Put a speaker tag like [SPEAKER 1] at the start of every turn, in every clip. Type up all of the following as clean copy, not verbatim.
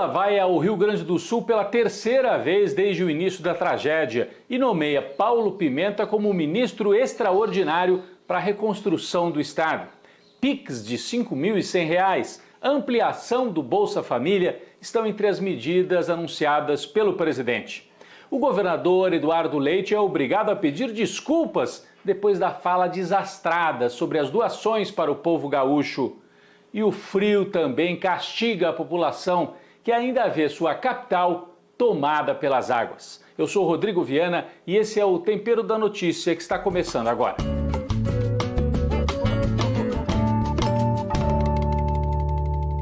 [SPEAKER 1] Lula vai ao Rio Grande do Sul pela terceira vez desde o início da tragédia e nomeia Paulo Pimenta como ministro extraordinário para a reconstrução do estado. PIX de R$ 5.100, ampliação do Bolsa Família estão entre as medidas anunciadas pelo presidente. O governador Eduardo Leite é obrigado a pedir desculpas depois da fala desastrada sobre as doações para o povo gaúcho. E o frio também castiga a população que ainda vê sua capital tomada pelas águas. Eu sou Rodrigo Viana e esse é o Tempero da Notícia que está começando agora.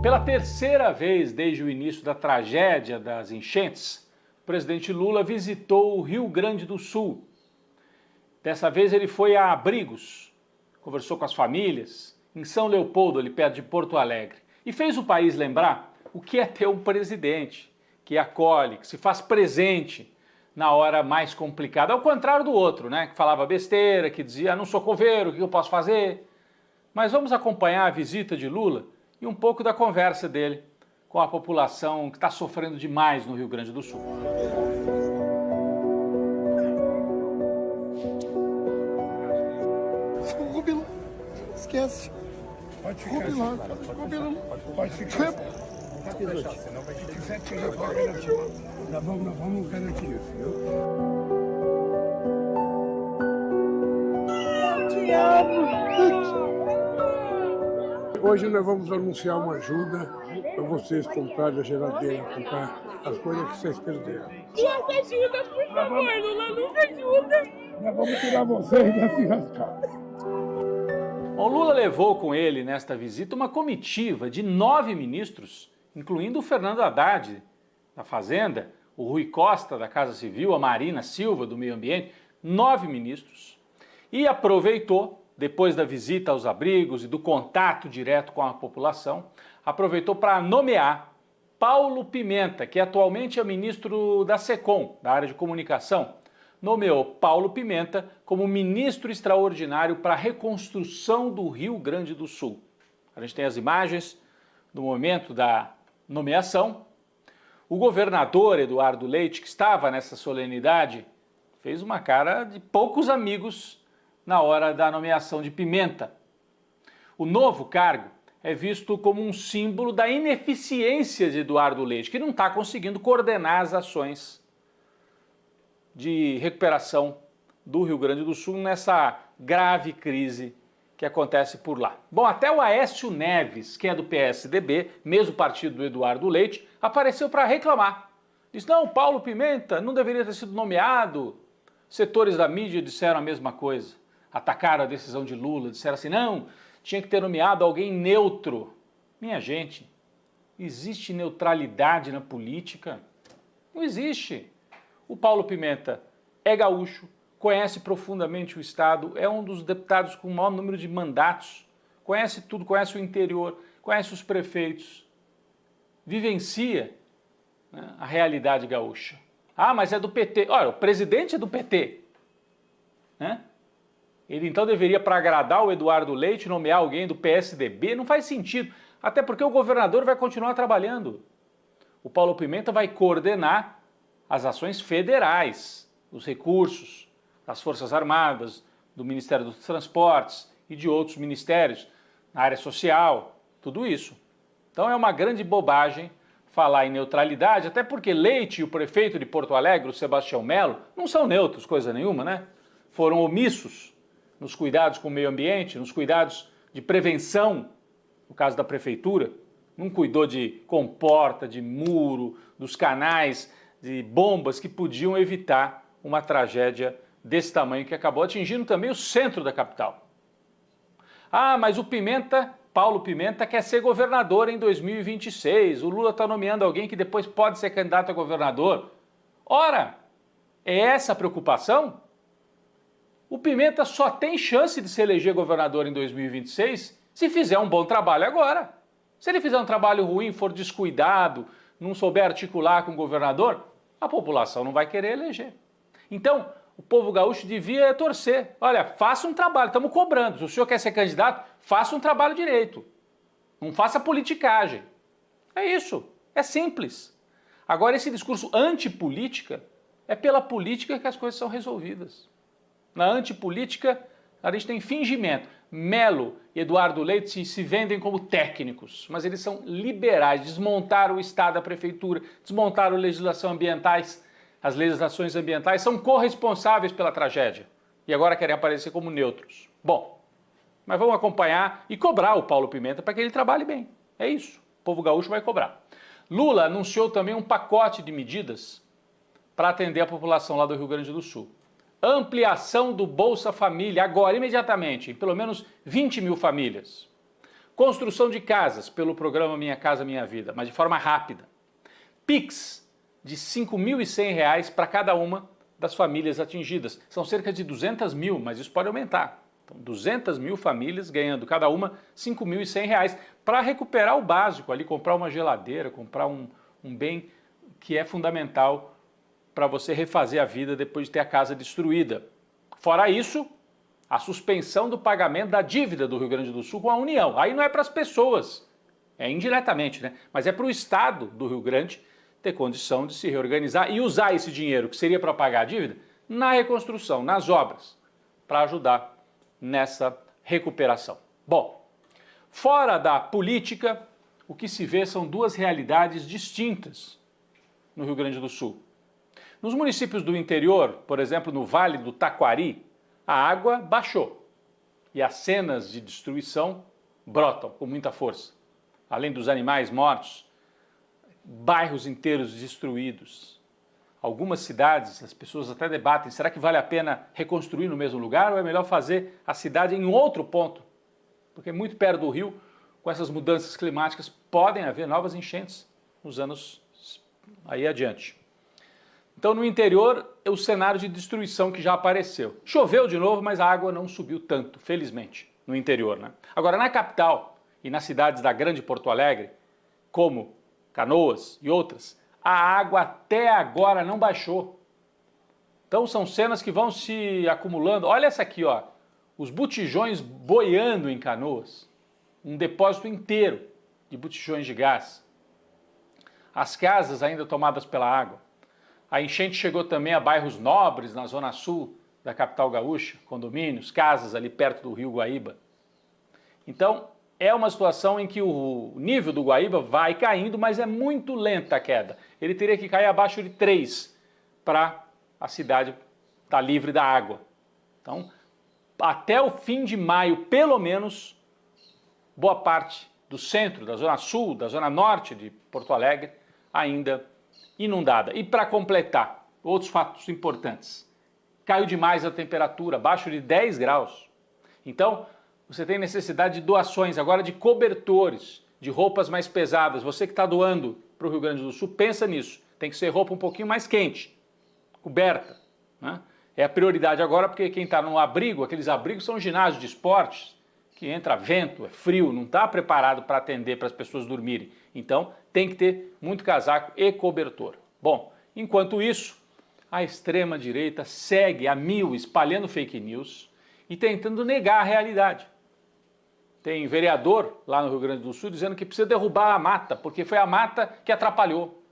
[SPEAKER 1] Pela terceira vez desde o início da tragédia das enchentes, o presidente Lula visitou o Rio Grande do Sul. Dessa vez ele foi a abrigos, conversou com as famílias, em São Leopoldo, ali perto de Porto Alegre, e fez o país lembrar o que é ter um presidente que acolhe, que se faz presente na hora mais complicada, ao contrário do outro, né, que falava besteira, que dizia, não sou coveiro, o que eu posso fazer? Mas vamos acompanhar a visita de Lula e um pouco da conversa dele com a população que está sofrendo demais no Rio Grande do Sul.
[SPEAKER 2] Rubilo, esquece.
[SPEAKER 3] Pode ficar assim,
[SPEAKER 2] Rubilo,
[SPEAKER 3] pode ficar assim. Senão vai ficar 7 dias para garantir. Nós vamos garantir isso, viu?
[SPEAKER 2] Eu te amo. Hoje nós vamos anunciar uma ajuda para vocês comprarem a geladeira, comprar as coisas que vocês perderam.
[SPEAKER 4] Nos ajuda, por favor, Lula, nos ajuda.
[SPEAKER 3] Nós vamos tirar vocês dessa enrascada.
[SPEAKER 1] O Lula levou com ele nesta visita uma comitiva de 9 ministros, incluindo o Fernando Haddad, da Fazenda, o Rui Costa, da Casa Civil, a Marina Silva, do Meio Ambiente, 9 ministros, e aproveitou, depois da visita aos abrigos e do contato direto com a população, aproveitou para nomear Paulo Pimenta, que atualmente é ministro da SECOM, da área de comunicação, nomeou Paulo Pimenta como ministro extraordinário para a reconstrução do Rio Grande do Sul. A gente tem as imagens do momento da nomeação. O governador Eduardo Leite, que estava nessa solenidade, fez uma cara de poucos amigos na hora da nomeação de Pimenta. O novo cargo é visto como um símbolo da ineficiência de Eduardo Leite, que não está conseguindo coordenar as ações de recuperação do Rio Grande do Sul nessa grave crise que acontece por lá. Bom, até o Aécio Neves, que é do PSDB, mesmo partido do Eduardo Leite, apareceu para reclamar. Disse, não, Paulo Pimenta não deveria ter sido nomeado. Setores da mídia disseram a mesma coisa. Atacaram a decisão de Lula, disseram assim, não, tinha que ter nomeado alguém neutro. Minha gente, existe neutralidade na política? Não existe. O Paulo Pimenta é gaúcho, conhece profundamente o estado, é um dos deputados com o maior número de mandatos, conhece tudo, conhece o interior, conhece os prefeitos, vivencia, né, a realidade gaúcha. Ah, mas é do PT. Olha, o presidente é do PT, né? Ele então deveria, para agradar o Eduardo Leite, nomear alguém do PSDB? Não faz sentido, até porque o governador vai continuar trabalhando. O Paulo Pimenta vai coordenar as ações federais, os recursos das Forças Armadas, do Ministério dos Transportes e de outros ministérios, na área social, tudo isso. Então é uma grande bobagem falar em neutralidade, até porque Leite e o prefeito de Porto Alegre, o Sebastião Melo, não são neutros, coisa nenhuma, né? Foram omissos nos cuidados com o meio ambiente, nos cuidados de prevenção, no caso da prefeitura, não cuidou de comporta, de muro, dos canais, de bombas que podiam evitar uma tragédia desse tamanho que acabou atingindo também o centro da capital. Ah, mas o Pimenta, Paulo Pimenta, quer ser governador em 2026. O Lula está nomeando alguém que depois pode ser candidato a governador. Ora, é essa a preocupação? O Pimenta só tem chance de se eleger governador em 2026 se fizer um bom trabalho agora. Se ele fizer um trabalho ruim, for descuidado, não souber articular com o governador, a população não vai querer eleger. Então, o povo gaúcho devia torcer. Olha, faça um trabalho, estamos cobrando. Se o senhor quer ser candidato, faça um trabalho direito. Não faça politicagem. É isso, é simples. Agora, esse discurso antipolítica é pela política que as coisas são resolvidas. Na antipolítica, a gente tem fingimento. Melo e Eduardo Leite se vendem como técnicos, mas eles são liberais, desmontaram o Estado, a Prefeitura, desmontaram as legislações ambientais, são corresponsáveis pela tragédia. E agora querem aparecer como neutros. Bom, mas vamos acompanhar e cobrar o Paulo Pimenta para que ele trabalhe bem. É isso, o povo gaúcho vai cobrar. Lula anunciou também um pacote de medidas para atender a população lá do Rio Grande do Sul. Ampliação do Bolsa Família, agora, imediatamente, em pelo menos 20 mil famílias. Construção de casas pelo programa Minha Casa Minha Vida, mas de forma rápida. PIX de R$ 5.100 para cada uma das famílias atingidas. São cerca de 200 mil, mas isso pode aumentar. Então, 200 mil famílias ganhando cada uma R$ 5.100 para recuperar o básico ali, comprar uma geladeira, comprar um bem que é fundamental para você refazer a vida depois de ter a casa destruída. Fora isso, a suspensão do pagamento da dívida do Rio Grande do Sul com a União. Aí não é para as pessoas, é indiretamente, né? Mas é para o Estado do Rio Grande ter condição de se reorganizar e usar esse dinheiro que seria para pagar a dívida na reconstrução, nas obras, para ajudar nessa recuperação. Bom, fora da política, o que se vê são duas realidades distintas no Rio Grande do Sul. Nos municípios do interior, por exemplo, no Vale do Taquari, a água baixou e as cenas de destruição brotam com muita força. Além dos animais mortos, bairros inteiros destruídos. Algumas cidades, as pessoas até debatem, será que vale a pena reconstruir no mesmo lugar ou é melhor fazer a cidade em outro ponto? Porque muito perto do rio, com essas mudanças climáticas, podem haver novas enchentes nos anos aí adiante. Então, no interior, é o cenário de destruição que já apareceu. Choveu de novo, mas a água não subiu tanto, felizmente, no interior, né? Agora, na capital e nas cidades da Grande Porto Alegre, como Canoas e outras, a água até agora não baixou. Então, são cenas que vão se acumulando. Olha essa aqui, ó, os botijões boiando em Canoas. Um depósito inteiro de botijões de gás. As casas ainda tomadas pela água. A enchente chegou também a bairros nobres na zona sul da capital gaúcha, condomínios, casas ali perto do rio Guaíba. Então, é uma situação em que o nível do Guaíba vai caindo, mas é muito lenta a queda. Ele teria que cair abaixo de 3 para a cidade estar livre da água. Então, até o fim de maio, pelo menos, boa parte do centro, da zona sul, da zona norte de Porto Alegre, ainda inundada. E para completar, outros fatos importantes. Caiu demais a temperatura, abaixo de 10 graus. Então, você tem necessidade de doações agora de cobertores, de roupas mais pesadas. Você que está doando para o Rio Grande do Sul, pensa nisso. Tem que ser roupa um pouquinho mais quente, coberta, né? É a prioridade agora porque quem está no abrigo, aqueles abrigos são ginásios de esportes, que entra vento, é frio, não está preparado para atender para as pessoas dormirem. Então, tem que ter muito casaco e cobertor. Bom, enquanto isso, a extrema-direita segue a mil espalhando fake news e tentando negar a realidade. Tem vereador lá no Rio Grande do Sul dizendo que precisa derrubar a mata, porque foi a mata que atrapalhou.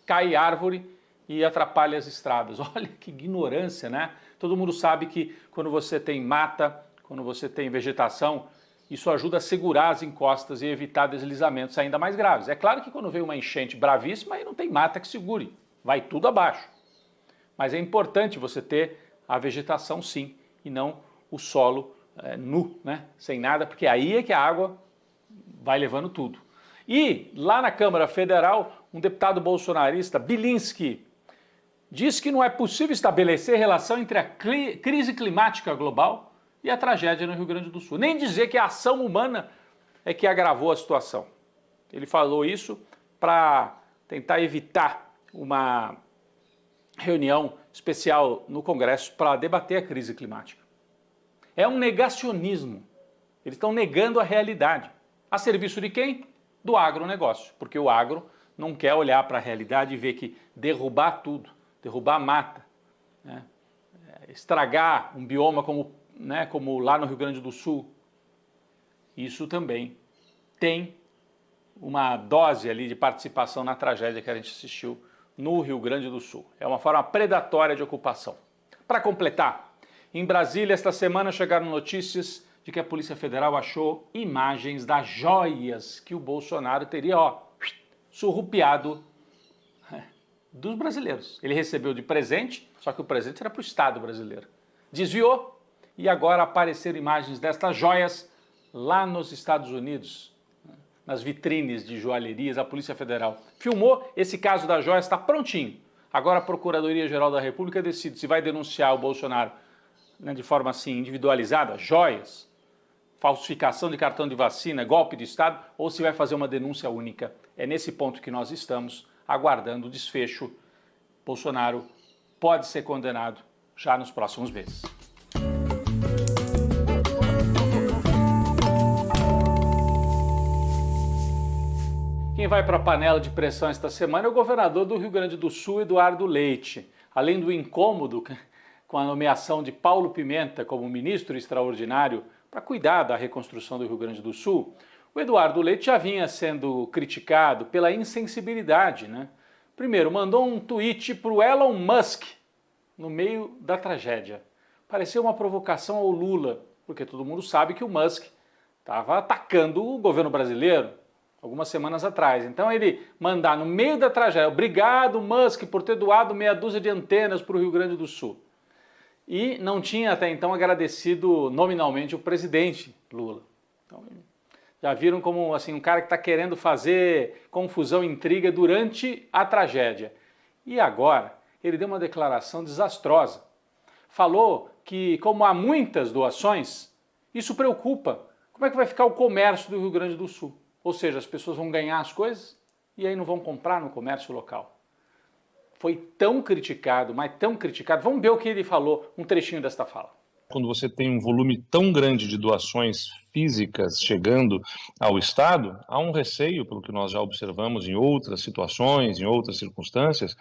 [SPEAKER 1] Cai árvore e atrapalha as estradas. Olha que ignorância, né? Todo mundo sabe que quando você tem mata, quando você tem vegetação, isso ajuda a segurar as encostas e evitar deslizamentos ainda mais graves. É claro que quando vem uma enchente bravíssima, aí não tem mata que segure, vai tudo abaixo. Mas é importante você ter a vegetação sim, e não o solo nu, né? Sem nada, porque aí é que a água vai levando tudo. E lá na Câmara Federal, um deputado bolsonarista, Bilinski, diz que não é possível estabelecer relação entre a crise climática global e a tragédia no Rio Grande do Sul. Nem dizer que a ação humana é que agravou a situação. Ele falou isso para tentar evitar uma reunião especial no Congresso para debater a crise climática. É um negacionismo. Eles estão negando a realidade. A serviço de quem? Do agronegócio. Porque o agro não quer olhar para a realidade e ver que derrubar tudo, derrubar a mata, né? Estragar um bioma como lá no Rio Grande do Sul, isso também tem uma dose ali de participação na tragédia que a gente assistiu no Rio Grande do Sul. É uma forma predatória de ocupação. Para completar, em Brasília esta semana chegaram notícias de que a Polícia Federal achou imagens das joias que o Bolsonaro teria, surrupiado dos brasileiros. Ele recebeu de presente, só que o presente era para o Estado brasileiro. Desviou e agora apareceram imagens destas joias lá nos Estados Unidos, nas vitrines de joalherias. A Polícia Federal filmou, esse caso da joia está prontinho. Agora a Procuradoria-Geral da República decide se vai denunciar o Bolsonaro, né, de forma assim individualizada, joias, falsificação de cartão de vacina, golpe de Estado, ou se vai fazer uma denúncia única. É nesse ponto que nós estamos aguardando o desfecho. Bolsonaro pode ser condenado já nos próximos meses. Quem vai para a panela de pressão esta semana é o governador do Rio Grande do Sul, Eduardo Leite. Além do incômodo com a nomeação de Paulo Pimenta como ministro extraordinário para cuidar da reconstrução do Rio Grande do Sul, o Eduardo Leite já vinha sendo criticado pela insensibilidade, né? Primeiro, mandou um tweet para o Elon Musk no meio da tragédia. Pareceu uma provocação ao Lula, porque todo mundo sabe que o Musk estava atacando o governo brasileiro algumas semanas atrás. Então ele mandar no meio da tragédia, obrigado Musk por ter doado meia dúzia de antenas para o Rio Grande do Sul. E não tinha até então agradecido nominalmente o presidente Lula. Então, já viram como assim, um cara que está querendo fazer confusão, intriga durante a tragédia. E agora ele deu uma declaração desastrosa. Falou que, como há muitas doações, isso preocupa. Como é que vai ficar o comércio do Rio Grande do Sul? Ou seja, as pessoas vão ganhar as coisas e aí não vão comprar no comércio local. Foi tão criticado, mas tão criticado. Vamos ver o que ele falou, um trechinho desta fala.
[SPEAKER 5] Quando você tem um volume tão grande de doações físicas chegando ao Estado, há um receio, pelo que nós já observamos em outras situações, em outras circunstâncias,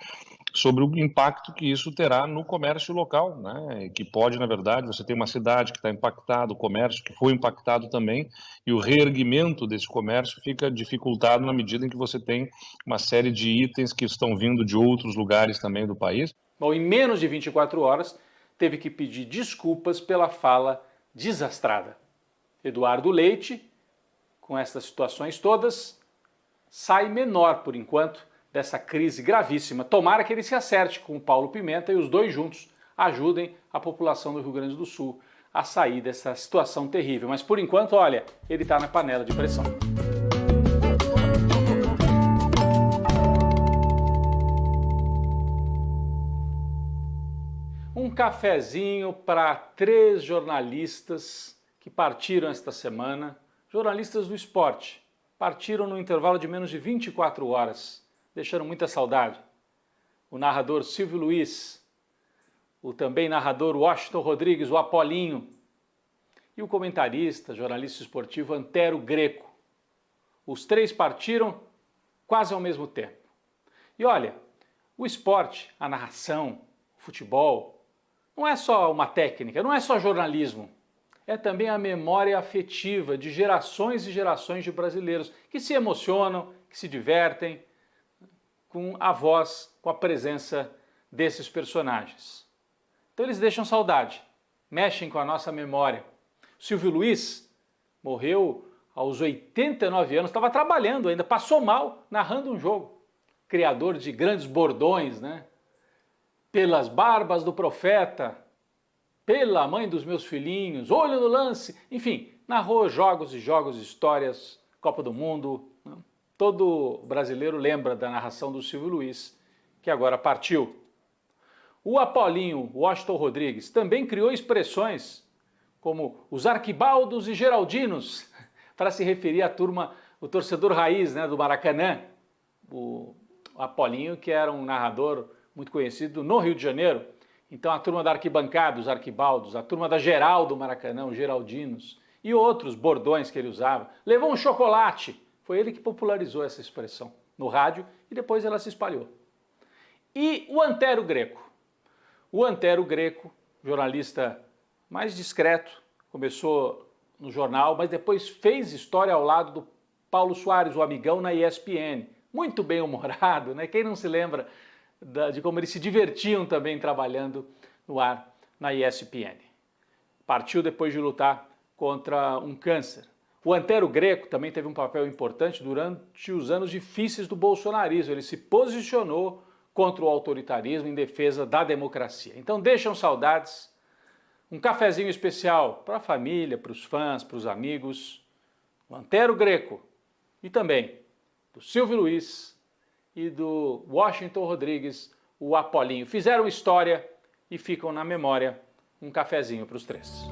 [SPEAKER 5] sobre o impacto que isso terá no comércio local, né? Que pode, na verdade, você tem uma cidade que está impactada, o comércio que foi impactado também, e o reerguimento desse comércio fica dificultado na medida em que você tem uma série de itens que estão vindo de outros lugares também do país.
[SPEAKER 1] Bom, em menos de 24 horas, teve que pedir desculpas pela fala desastrada. Eduardo Leite, com essas situações todas, sai menor por enquanto dessa crise gravíssima. Tomara que ele se acerte com o Paulo Pimenta e os dois juntos ajudem a população do Rio Grande do Sul a sair dessa situação terrível. Mas por enquanto, olha, ele está na panela de pressão. Um cafezinho para 3 jornalistas que partiram esta semana, jornalistas do esporte, partiram no intervalo de menos de 24 horas, deixando muita saudade. O narrador Silvio Luiz, o também narrador Washington Rodrigues, o Apolinho, e o comentarista, jornalista esportivo Antero Greco. Os 3 partiram quase ao mesmo tempo. E olha, o esporte, a narração, o futebol, não é só uma técnica, não é só jornalismo, é também a memória afetiva de gerações e gerações de brasileiros que se emocionam, que se divertem com a voz, com a presença desses personagens. Então eles deixam saudade, mexem com a nossa memória. Silvio Luiz morreu aos 89 anos, estava trabalhando ainda, passou mal narrando um jogo. Criador de grandes bordões, né? Pelas barbas do profeta, pela mãe dos meus filhinhos, olho no lance, enfim, narrou jogos e jogos, histórias, Copa do Mundo. Né? Todo brasileiro lembra da narração do Silvio Luiz, que agora partiu. O Apolinho, Washington Rodrigues, também criou expressões como os arquibaldos e geraldinos, para se referir à turma, o torcedor raiz, né, do Maracanã. O Apolinho, que era um narrador muito conhecido no Rio de Janeiro. Então a turma da arquibancada, os arquibaldos, a turma da geral do Maracanã, os geraldinos, e outros bordões que ele usava. Levou um chocolate. Foi ele que popularizou essa expressão no rádio e depois ela se espalhou. E o Antero Greco. O Antero Greco, jornalista mais discreto, começou no jornal, mas depois fez história ao lado do Paulo Soares, o amigão na ESPN, muito bem-humorado, né? Quem não se lembra de como eles se divertiam também trabalhando no ar na ESPN. Partiu depois de lutar contra um câncer. O Antero Greco também teve um papel importante durante os anos difíceis do bolsonarismo. Ele se posicionou contra o autoritarismo em defesa da democracia. Então deixam saudades, um cafezinho especial para a família, para os fãs, para os amigos, o Antero Greco e também do Silvio Luiz e do Washington Rodrigues, o Apolinho. Fizeram história e ficam na memória. Um cafezinho para os três.